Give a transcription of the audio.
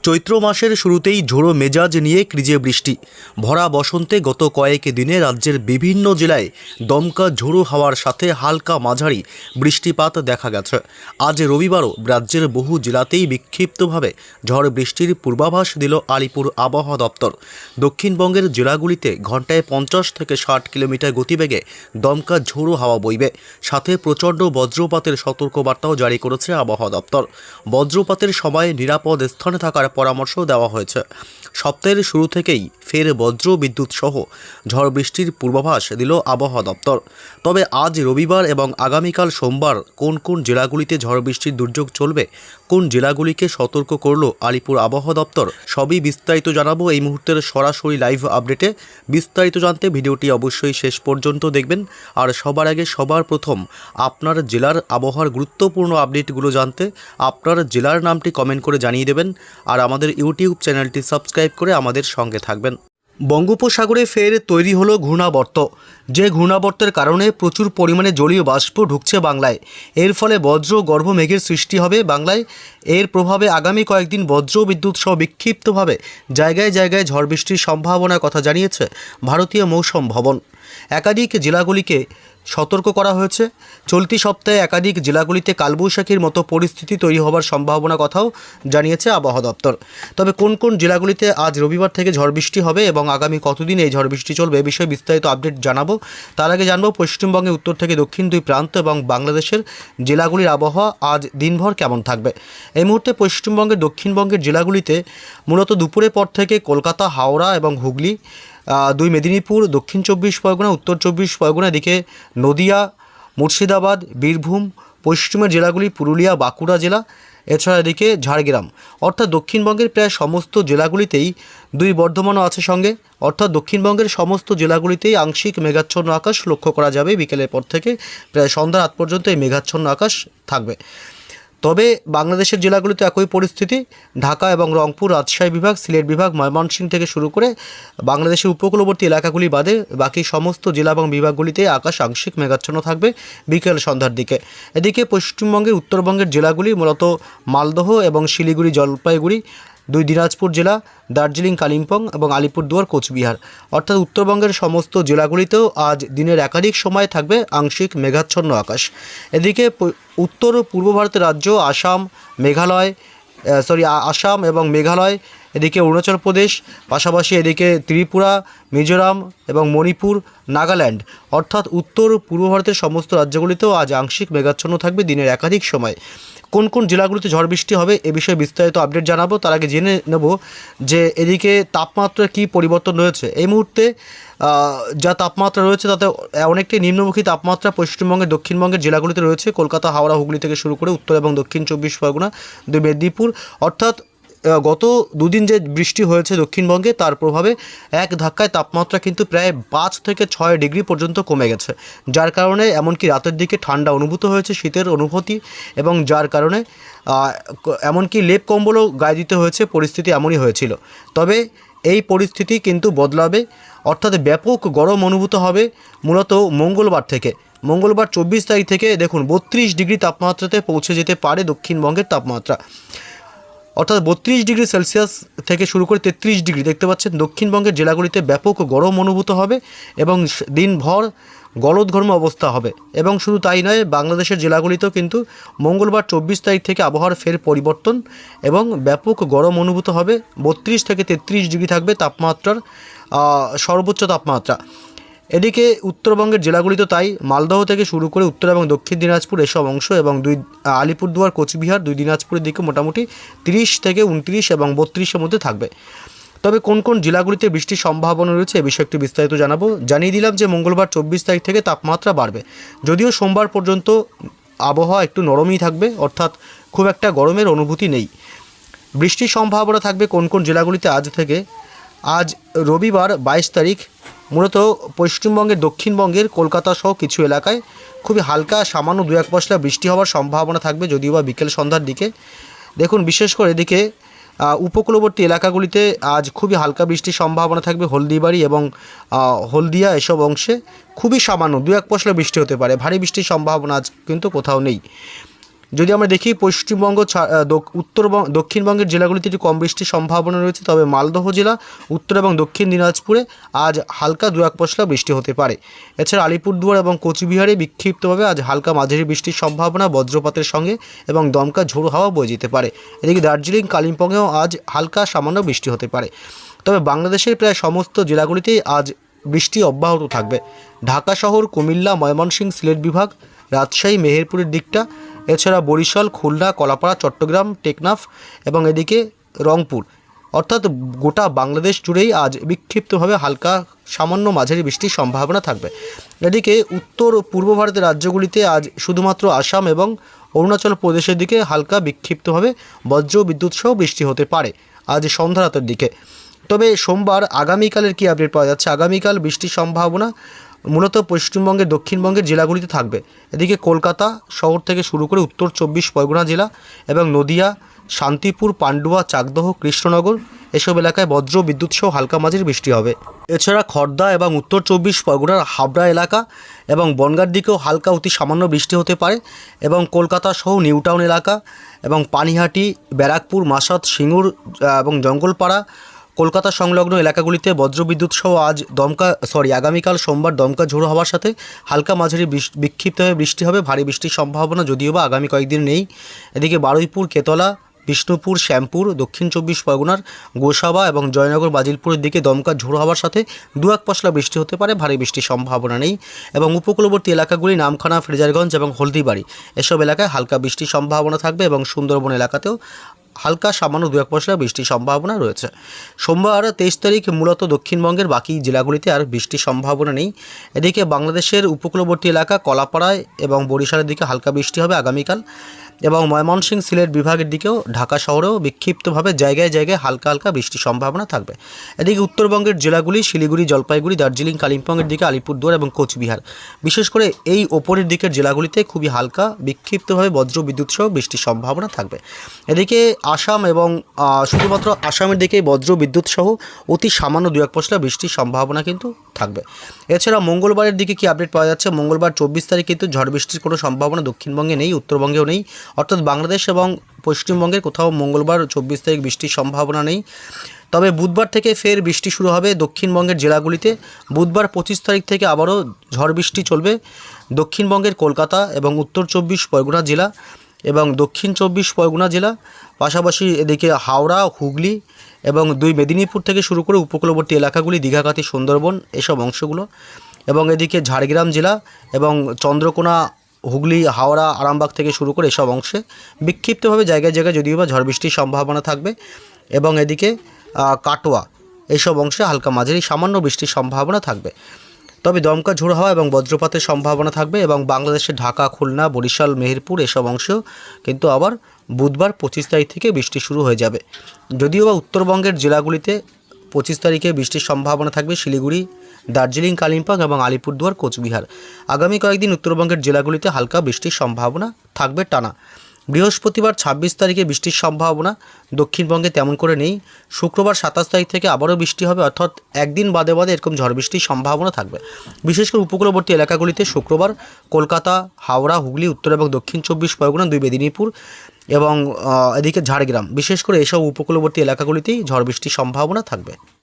চৈত্র মাসের শুরুতেই ঝোড়ো মেজাজ নিয়ে ক্রিজে বৃষ্টি। ভরা বসন্তে গত কয়েক দিনে রাজ্যের বিভিন্ন জেলায় দমকা ঝোড়ো হাওয়ার সাথে হালকা মাঝারি বৃষ্টিপাত দেখা গেছে। আজ রবিবারও রাজ্যের বহু জেলাতেই বিক্ষিপ্তভাবে ঝড় বৃষ্টির পূর্বাভাস দিল আলিপুর আবহাওয়া দপ্তর। দক্ষিণবঙ্গের জেলাগুলিতে ঘন্টায় 50 থেকে 60 কিলোমিটার গতিবেগে দমকা ঝোড়ো হাওয়া বইবে, সাথে প্রচণ্ড বজ্রপাতের সতর্কবার্তাও জারি করেছে আবহাওয়া দপ্তর। বজ্রপাতের সময় নিরাপদ স্থানে থাকার পরামর্শ দেওয়া হয়েছে। সপ্তাহের শুরু থেকেই ফের বজ্র বিদ্যুৎ সহ ঝড় বৃষ্টির পূর্বাভাস দিল আবহাওয়া দপ্তর। তবে আজ রবিবার এবং আগামীকাল সোমবার কোন কোন জেলাগুলিতে ঝড় বৃষ্টির দুর্যোগ চলবে, কোন জেলাগুলিকে সতর্ক করল আলিপুর আবহাওয়া দপ্তর, সবই বিস্তারিত জানাবো এই মুহূর্তের সরাসরি লাইভ আপডেটে। বিস্তারিত জানতে ভিডিওটি অবশ্যই শেষ পর্যন্ত দেখবেন। আর সবার আগে সবার প্রথম আপনার জেলার আবহাওয়ার গুরুত্বপূর্ণ আপডেটগুলো জানতে আপনার জেলার নামটি কমেন্ট করে জানিয়ে দেবেন। আর আমাদের ইউটিউব চ্যানেলটি সাবস্ক্রাইব করে আমাদের সঙ্গে থাকবেন। বঙ্গোপসাগরে ফের তৈরি হলো ঘূর্ণাবর্ত। যে ঘূর্ণাবর্তের কারণে প্রচুর পরিমাণে জলীয় বাষ্প ঢুকছে বাংলায়। এর ফলে বজ্র গর্ভ মেঘের সৃষ্টি হবে বাংলায়। এর প্রভাবে আগামী কয়েকদিন বজ্র বিদ্যুৎ সহ বিক্ষিপ্তভাবে জায়গায় জায়গায় ঝড় বৃষ্টির সম্ভাবনার কথা জানিয়েছে ভারতীয় মৌসুম ভবন। একাধিক জেলাগুলিকে সতর্ক করা হয়েছে। চলতি সপ্তাহে একাধিক জেলাগুলিতে কালবৈশাখীর মতো পরিস্থিতি তৈরি হওয়ার সম্ভাবনার কথাও জানিয়েছে আবহাওয়া দপ্তর। তবে কোন কোন জেলাগুলিতে আজ রবিবার থেকে ঝড় বৃষ্টি হবে এবং আগামী কতদিন এই ঝড় বৃষ্টি চলবে এ বিষয়ে বিস্তারিত আপডেট জানাবো। তার আগে জানবো পশ্চিমবঙ্গের উত্তর থেকে দক্ষিণ দুই প্রান্ত এবং বাংলাদেশের জেলাগুলির আবহাওয়া আজ দিনভর কেমন থাকবে। এই মুহূর্তে পশ্চিমবঙ্গের দক্ষিণবঙ্গের জেলাগুলিতে মূলত দুপুরের পর থেকে কলকাতা, হাওড়া এবং হুগলি, দুই মেদিনীপুর, দক্ষিণ 24 পরগনা, উত্তর 24 পরগনা, এদিকে নদিয়া, মুর্শিদাবাদ, বীরভূম, পশ্চিমের জেলাগুলি পুরুলিয়া, বাঁকুড়া জেলা, এছাড়া এদিকে ঝাড়গ্রাম, অর্থাৎ দক্ষিণবঙ্গের প্রায় সমস্ত জেলাগুলিতেই, দুই বর্ধমানও আছে সঙ্গে, অর্থাৎ দক্ষিণবঙ্গের সমস্ত জেলাগুলিতেই আংশিক মেঘাচ্ছন্ন আকাশ লক্ষ্য করা যাবে। বিকেলের পর থেকে প্রায় সন্ধ্যার আগ পর্যন্ত এই মেঘাচ্ছন্ন আকাশ থাকবে। তবে বাংলাদেশের জেলাগুলিতে একই পরিস্থিতি। ঢাকা এবং রংপুর, রাজশাহী বিভাগ, সিলেট বিভাগ, ময়মনসিংহ থেকে শুরু করে বাংলাদেশের উপকূলবর্তী এলাকাগুলি বাদে বাকি সমস্ত জেলা এবং বিভাগগুলিতে আকাশ আংশিক মেঘাচ্ছন্ন থাকবে বিকেল সন্ধ্যার দিকে। এদিকে পশ্চিমবঙ্গের উত্তরবঙ্গের জেলাগুলি মূলত মালদহ এবং শিলিগুড়ি, জলপাইগুড়ি, দুই দিনাজপুর জেলা, দার্জিলিং, কালিম্পং এবং আলিপুরদুয়ার, কোচবিহার, অর্থাৎ উত্তরবঙ্গের সমস্ত জেলাগুলিতেও আজ দিনের একাধিক সময় থাকবে আংশিক মেঘাচ্ছন্ন আকাশ। এদিকে উত্তর ও পূর্ব ভারতের রাজ্য আসাম এবং মেঘালয়, এদিকে অরুণাচল প্রদেশ, পাশাপাশি এদিকে ত্রিপুরা, মিজোরাম এবং মণিপুর, নাগাল্যান্ড, অর্থাৎ উত্তর পূর্ব ভারতের সমস্ত রাজ্যগুলিতেও আজ আংশিক মেঘাচ্ছন্ন থাকবে দিনের একাধিক সময়। কোন কোন জেলাগুলিতে ঝড় বৃষ্টি হবে এ বিষয়ে বিস্তারিত আপডেট জানাবো। তার আগে জেনে নেব যে এদিকে তাপমাত্রার কী পরিবর্তন রয়েছে। এই মুহূর্তে যা তাপমাত্রা রয়েছে তাতে অনেকটাই নিম্নমুখী তাপমাত্রা পশ্চিমবঙ্গের দক্ষিণবঙ্গের জেলাগুলিতে রয়েছে। কলকাতা, হাওড়া, হুগলি থেকে শুরু করে উত্তর এবং দক্ষিণ 24 পরগনা, দুই মেদিনীপুর, অর্থাৎ গত দুদিন যে বৃষ্টি হয়েছে দক্ষিণবঙ্গে তার প্রভাবে এক ধাক্কায় তাপমাত্রা কিন্তু প্রায় 5 থেকে 6 ডিগ্রি পর্যন্ত কমে গেছে, যার কারণে এমনকি রাতের দিকে ঠান্ডা অনুভূত হয়েছে, শীতের অনুভূতি, এবং যার কারণে এমনকি লেপ কম্বলও গায়ে দিতে হয়েছে। পরিস্থিতি এমনই হয়েছিল। তবে এই পরিস্থিতি কিন্তু বদলাবে, অর্থাৎ ব্যাপক গরম অনুভূত হবে মূলত মঙ্গলবার থেকে। মঙ্গলবার 24 তারিখ থেকে দেখুন 32 ডিগ্রি তাপমাত্রাতে পৌঁছে যেতে পারে দক্ষিণবঙ্গের তাপমাত্রা, অর্থাৎ 32 ডিগ্রি সেলসিয়াস থেকে শুরু করে 33 ডিগ্রি। দেখতে পাচ্ছেন দক্ষিণবঙ্গের জেলাগুলিতে ব্যাপক গরম অনুভূত হবে এবং দিনভর গলদঘর্ম অবস্থা হবে। এবং শুধু তাই নয়, বাংলাদেশের জেলাগুলিতেও কিন্তু মঙ্গলবার 24 তারিখ থেকে আবহাওয়ার ফের পরিবর্তন এবং ব্যাপক গরম অনুভূত হবে। 32 থেকে 33 ডিগ্রি থাকবে তাপমাত্রার সর্বোচ্চ তাপমাত্রা। এদিকে উত্তরবঙ্গের জেলাগুলিতে তাই, মালদহ থেকে শুরু করে উত্তর এবং দক্ষিণ দিনাজপুর এসব অংশ এবং আলিপুরদুয়ার, কোচবিহার, দুই দিনাজপুরের দিকে মোটামুটি 30 থেকে 29 এবং 32-এর মধ্যে থাকবে। তবে কোন কোন জেলাগুলিতে বৃষ্টির সম্ভাবনা রয়েছে এ বিষয়ে একটু বিস্তারিত জানাবো। জানিয়ে দিলাম যে মঙ্গলবার 24 তারিখ থেকে তাপমাত্রা বাড়বে, যদিও সোমবার পর্যন্ত আবহাওয়া একটু নরমই থাকবে, অর্থাৎ খুব একটা গরমের অনুভূতি নেই। বৃষ্টির সম্ভাবনা থাকবে কোন কোন জেলাগুলিতে আজ থেকে। আজ রবিবার 22 তারিখ মূলত পশ্চিমবঙ্গের দক্ষিণবঙ্গের কলকাতা সহ কিছু এলাকায় খুবই হালকা সামান্য 2-1 পশলা বৃষ্টি হওয়ার সম্ভাবনা থাকবে, যদিও বা বিকেল সন্ধ্যার দিকে। দেখুন বিশেষ করে এদিকে উপকূলবর্তী এলাকাগুলিতে আজ খুবই হালকা বৃষ্টির সম্ভাবনা থাকবে। হলদিবাড়ি এবং হলদিয়া এসব অংশে খুবই সামান্য 2-1 পশলা বৃষ্টি হতে পারে, ভারী বৃষ্টির সম্ভাবনা আজ কিন্তু কোথাও নেই। যদি আমরা দেখি পশ্চিমবঙ্গ দক্ষিণবঙ্গের জেলাগুলিতে একটু কম বৃষ্টির সম্ভাবনা রয়েছে, তবে মালদহ জেলা, উত্তর এবং দক্ষিণ দিনাজপুরে আজ হালকা দু এক পশলা বৃষ্টি হতে পারে। এছাড়া আলিপুরদুয়ার এবং কোচবিহারে বিক্ষিপ্তভাবে আজ হালকা মাঝারি বৃষ্টির সম্ভাবনা বজ্রপাতের সঙ্গে এবং দমকা ঝোড়ো হাওয়া বয়ে যেতে পারে। এদিকে দার্জিলিং, কালিম্পংয়েও আজ হালকা সামান্য বৃষ্টি হতে পারে। তবে বাংলাদেশের প্রায় সমস্ত জেলাগুলিতেই আজ বৃষ্টি অব্যাহত থাকবে। ঢাকা শহর, কুমিল্লা, ময়মনসিংহ, সিলেট বিভাগ, রাজশাহী, মেহেরপুরের দিকটা, এছাড়া বরিশাল, খুলনা, কলাপাড়া, চট্টগ্রাম, টেকনাফ এবং এদিকে রংপুর, অর্থাৎ গোটা বাংলাদেশ জুড়েই আজ বিক্ষিপ্তভাবে হালকা সামান্য মাঝারি বৃষ্টির সম্ভাবনা থাকবে। এদিকে উত্তর পূর্ব ভারতের রাজ্যগুলিতে আজ শুধুমাত্র আসাম এবং অরুণাচল প্রদেশের দিকে হালকা বিক্ষিপ্তভাবে বজ্র বিদ্যুৎ সহ বৃষ্টি হতে পারে আজ সন্ধ্যা রাতের দিকে। তবে সোমবার আগামীকালের কী আপডেট পাওয়া যাচ্ছে? আগামীকাল বৃষ্টির সম্ভাবনা মূলত পশ্চিমবঙ্গের দক্ষিণবঙ্গের জেলাগুলিতে থাকবে। এদিকে কলকাতা শহর থেকে শুরু করে উত্তর 24 পরগনা জেলা এবং নদিয়া, শান্তিপুর, পান্ডুয়া, চাকদহ, কৃষ্ণনগর এসব এলাকায় বজ্র বিদ্যুৎ সহ হালকা মাঝারি বৃষ্টি হবে। এছাড়া খড়দা এবং উত্তর 24 পরগনার হাবড়া এলাকা এবং বনগাঁর দিকেও হালকা অতি সামান্য বৃষ্টি হতে পারে এবং কলকাতা সহ নিউ টাউন এলাকা এবং পানিহাটি, ব্যারাকপুর, মাসাদ, সিঙ্গুর এবং জঙ্গলপাড়া, কলকাতা সংলগ্ন এলাকাগুলিতে বজ্রবিদ্যুৎ সহ আগামীকাল সোমবার দমকা ঝোড়ো হওয়ার সাথে হালকা মাঝারি বিক্ষিপ্তভাবে বৃষ্টি হবে। ভারী বৃষ্টির সম্ভাবনা যদিও বা আগামী কয়েকদিন নেই। এদিকে বারুইপুর, কেতলা, বিষ্ণুপুর, শ্যামপুর, দক্ষিণ 24 পরগনার গোসাবা এবং জয়নগর, বাজিলপুরের দিকে দমকা ঝোড়ো হওয়ার সাথে দু এক পশলা বৃষ্টি হতে পারে। ভারী বৃষ্টির সম্ভাবনা নেই। এবং উপকূলবর্তী এলাকাগুলি নামখানা, ফ্রেজারগঞ্জ এবং হলদিবাড়ি এসব এলাকায় হালকা বৃষ্টির সম্ভাবনা থাকবে এবং সুন্দরবন এলাকাতেও হালকা সামান্য দু এক পশলা বৃষ্টির সম্ভাবনা রয়েছে। সোমবার 23 তারিখ মূলত দক্ষিণবঙ্গের বাকি জেলাগুলিতে আর বৃষ্টির সম্ভাবনা নেই। এদিকে বাংলাদেশের উপকূলবর্তী এলাকা কলাপাড়ায় এবং বরিশালের দিকে হালকা বৃষ্টি হবে আগামীকাল এবং ময়মনসিংহ, সিলেট বিভাগের দিকেও ঢাকা শহরেও বিক্ষিপ্তভাবে জায়গায় জায়গায় হালকা হালকা বৃষ্টির সম্ভাবনা থাকবে। এদিকে উত্তরবঙ্গের জেলাগুলি শিলিগুড়ি, জলপাইগুড়ি, দার্জিলিং, কালিম্পংয়ের দিকে আলিপুরদুয়ার এবং কোচবিহার, বিশেষ করে এই ওপরের দিকের জেলাগুলিতে খুবই হালকা বিক্ষিপ্তভাবে বজ্র বিদ্যুৎ সহ বৃষ্টির সম্ভাবনা থাকবে। এদিকে আসাম এবং শুধুমাত্র আসামের দিকে বজ্র বিদ্যুৎ সহ অতি সামান্য দু এক পশলা বৃষ্টির সম্ভাবনা কিন্তু থাকবে। এছাড়া মঙ্গলবারের দিকে কি আপডেট পাওয়া যাচ্ছে? মঙ্গলবার 24 তারিখ কিন্তু ঝড় বৃষ্টির কোনো সম্ভাবনা দক্ষিণবঙ্গে নেই, উত্তরবঙ্গেও নেই, অর্থাৎ বাংলাদেশ এবং পশ্চিমবঙ্গের কোথাও মঙ্গলবার 24 তারিখ বৃষ্টির সম্ভাবনা নেই। তবে বুধবার থেকে ফের বৃষ্টি শুরু হবে দক্ষিণবঙ্গের জেলাগুলিতে। বুধবার 25 তারিখ থেকে আবারও ঝড় বৃষ্টি চলবে দক্ষিণবঙ্গের কলকাতা এবং উত্তর 24 পরগনা জেলা এবং দক্ষিণ 24 পরগনা জেলা, পাশাপাশি এদিকে হাওড়া, হুগলি এবং মেদিনীপুর থেকে শুরু করে উপকূলবর্তী এলাকাগুলি, দীঘাকাতি, সুন্দরবন এসব অংশগুলো এবং এদিকে ঝাড়গ্রাম জেলা এবং চন্দ্রকোনা, হুগলি, হাওড়া, আরামবাগ থেকে শুরু করে এসব অংশে বিক্ষিপ্তভাবে জায়গায় জায়গায় যদিও বা ঝড় বৃষ্টির সম্ভাবনা থাকবে এবং এদিকে কাটোয়া এইসব অংশে হালকা মাঝারি সামান্য বৃষ্টির সম্ভাবনা থাকবে। তবে দমকা ঝোড়ো হাওয়া এবং বজ্রপাতের সম্ভাবনা থাকবে এবং বাংলাদেশের ঢাকা, খুলনা, বরিশাল, মেহেরপুর এসব অংশেও কিন্তু আবার বুধবার 25 তারিখ থেকে বৃষ্টি শুরু হয়ে যাবে। যদিও বা উত্তরবঙ্গের জেলাগুলিতে 25 তারিখে বৃষ্টির সম্ভাবনা থাকবে শিলিগুড়ি, দার্জিলিং, কালিম্পং এবং আলিপুরদুয়ার, কোচবিহার। আগামী কয়েকদিন উত্তরবঙ্গের জেলাগুলিতে হালকা বৃষ্টির সম্ভাবনা থাকবে টানা। বৃহস্পতিবার 26 তারিখে বৃষ্টির সম্ভাবনা দক্ষিণবঙ্গে তেমন করে নেই। শুক্রবার 27 তারিখ থেকে আবারও বৃষ্টি হবে, অর্থাৎ একদিন বাদে বাদে এরকম ঝড় বৃষ্টির সম্ভাবনা থাকবে। বিশেষ করে উপকূলবর্তী এলাকাগুলিতে শুক্রবার কলকাতা, হাওড়া, হুগলি, উত্তর এবং দক্ষিণ 24 পরগনা, মেদিনীপুর এবং এদিকে ঝাড়গ্রাম, বিশেষ করে এসব উপকূলবর্তী এলাকাগুলিতেই ঝড় বৃষ্টির সম্ভাবনা থাকবে।